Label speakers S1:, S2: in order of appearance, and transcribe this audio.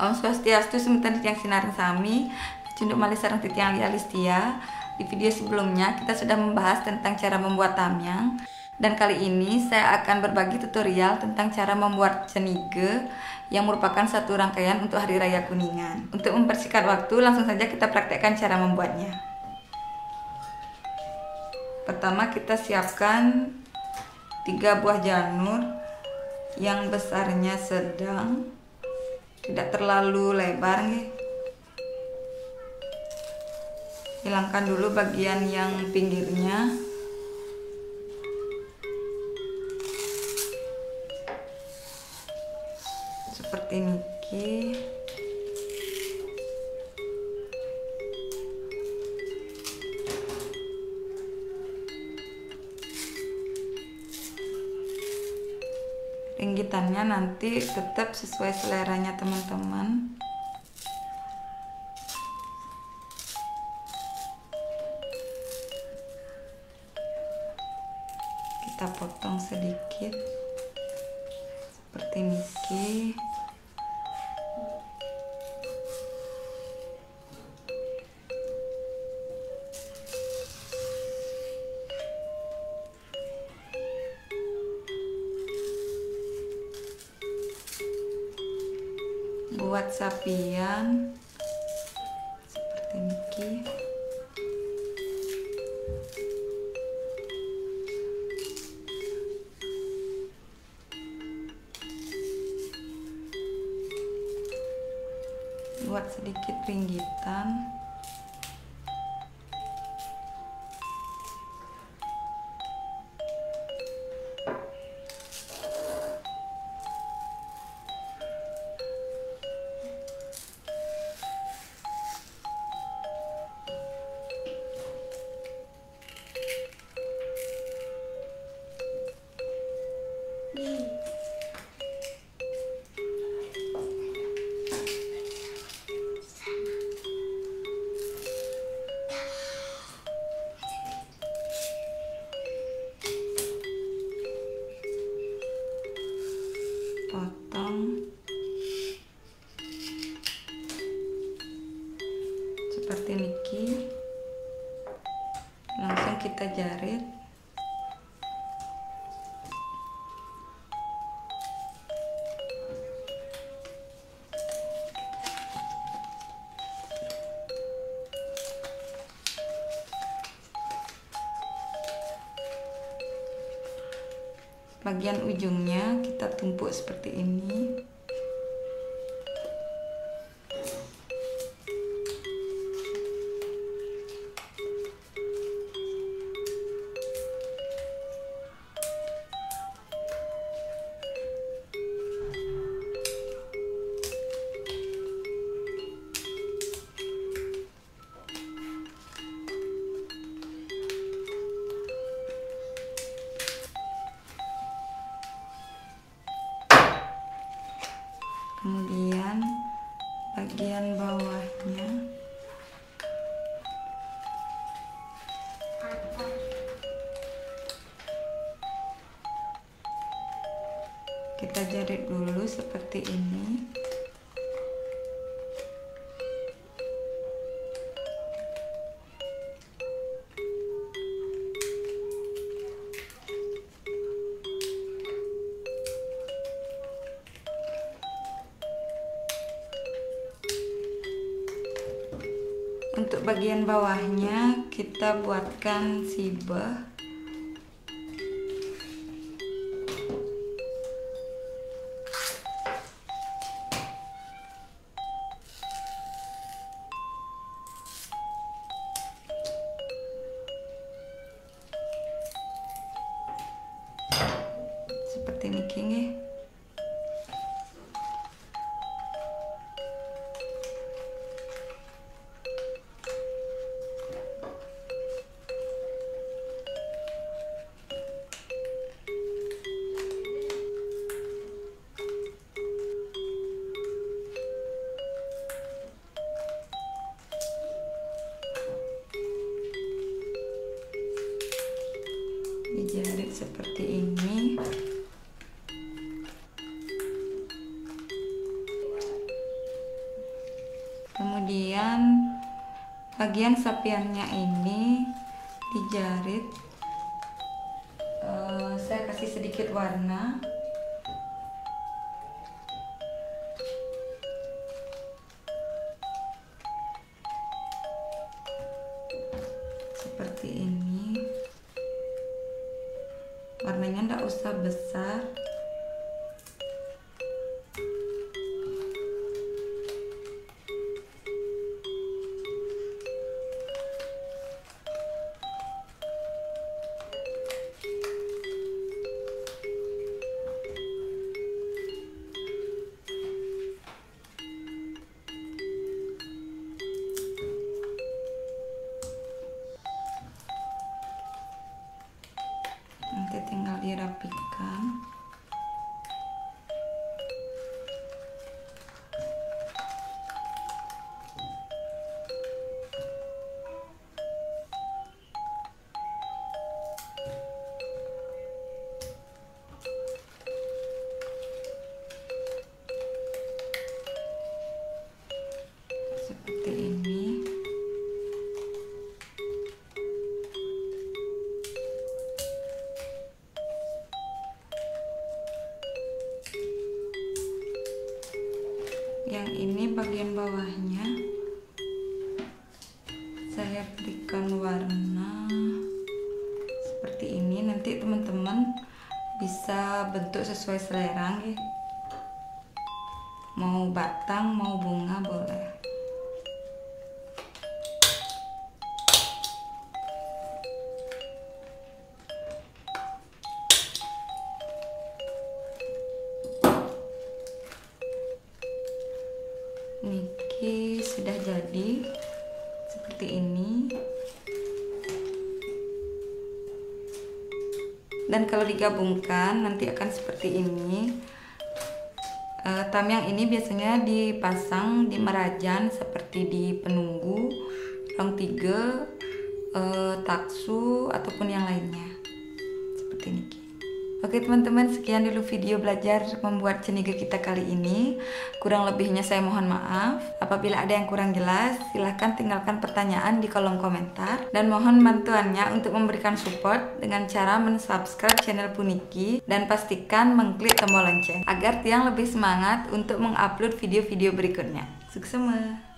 S1: Om Swastiastu, Semanten Titiang Sinaring Sami, Cunduk Malih Sareng Titiang Lia Listia. Di video sebelumnya kita sudah membahas tentang cara membuat tamyang, dan kali ini saya akan berbagi tutorial tentang cara membuat cenige yang merupakan satu rangkaian untuk Hari Raya Kuningan. Untuk mempersingkat waktu, langsung saja kita praktekkan cara membuatnya. Pertama kita siapkan 3 buah janur yang besarnya sedang, tidak terlalu lebar nih. Hilangkan dulu bagian yang pinggirnya. Seperti niki. Ringgitannya nanti tetap sesuai seleranya teman-teman. Kita potong sedikit seperti niki. Buat sapian seperti niki. Buat sedikit ringgitan. Potong seperti niki, langsung kita jarit. Bagian ujungnya kita tumpuk seperti ini. Kemudian bagian bawahnya kita jarit dulu seperti ini. Untuk bagian bawahnya kita buatkan sibah. Seperti niki nih. Kemudian bagian sapiannya ini dijarit. Saya kasih sedikit warna. Seperti ini. Warnanya nggak usah besar. Nanti tinggal dirapikan. Seperti ini. Yang ini bagian bawahnya saya berikan warna seperti ini. Nanti teman-teman bisa bentuk sesuai selera ya. Mau batang, mau bunga boleh. Niki sudah jadi seperti ini. Dan kalau digabungkan nanti akan seperti ini. Tamyang ini biasanya dipasang di merajan seperti di penunggu, rong tiga, taksu ataupun yang lainnya. Seperti niki. Oke teman-teman, sekian dulu video belajar membuat cenige kita kali ini. Kurang lebihnya saya mohon maaf. Apabila ada yang kurang jelas, silahkan tinggalkan pertanyaan di kolom komentar. Dan mohon bantuannya untuk memberikan support dengan cara mensubscribe channel Puniki. Dan pastikan mengklik tombol lonceng, agar Tiang lebih semangat untuk mengupload video-video berikutnya. Sukses!